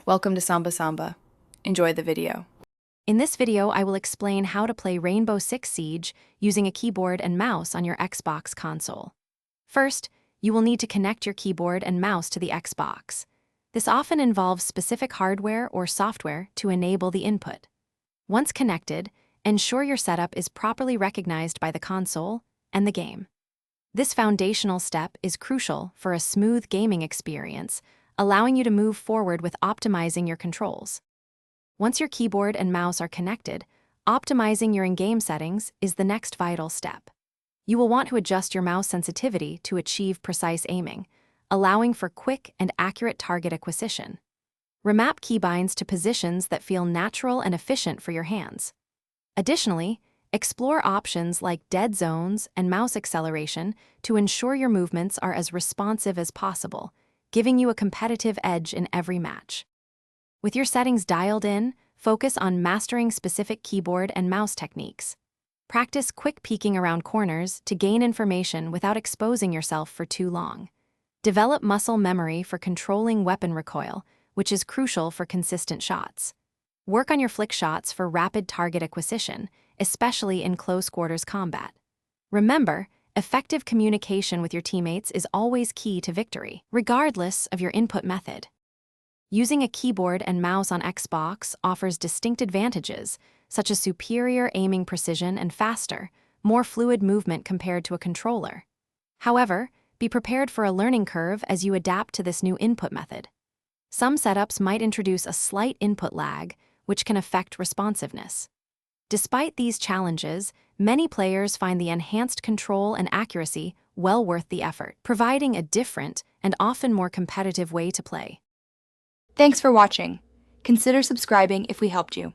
Welcome to Samba Samba. Enjoy the video. In this video, I will explain how to play Rainbow Six Siege using a keyboard and mouse on your Xbox console. First, you will need to connect your keyboard and mouse to the Xbox. This often involves specific hardware or software to enable the input. Once connected, ensure your setup is properly recognized by the console and the game. This foundational step is crucial for a smooth gaming experience, allowing you to move forward with optimizing your controls. Once your keyboard and mouse are connected, optimizing your in-game settings is the next vital step. You will want to adjust your mouse sensitivity to achieve precise aiming, allowing for quick and accurate target acquisition. Remap keybinds to positions that feel natural and efficient for your hands. Additionally, explore options like dead zones and mouse acceleration to ensure your movements are as responsive as possible, giving you a competitive edge in every match. With your settings dialed in, focus on mastering specific keyboard and mouse techniques. Practice quick peeking around corners to gain information without exposing yourself for too long. Develop muscle memory for controlling weapon recoil, which is crucial for consistent shots. Work on your flick shots for rapid target acquisition, especially in close quarters combat. Remember, effective communication with your teammates is always key to victory, regardless of your input method. Using a keyboard and mouse on Xbox offers distinct advantages, such as superior aiming precision and faster, more fluid movement compared to a controller. However, be prepared for a learning curve as you adapt to this new input method. Some setups might introduce a slight input lag, which can affect responsiveness. Despite these challenges, many players find the enhanced control and accuracy well worth the effort, providing a different and often more competitive way to play. Thanks for watching. Consider subscribing if we helped you.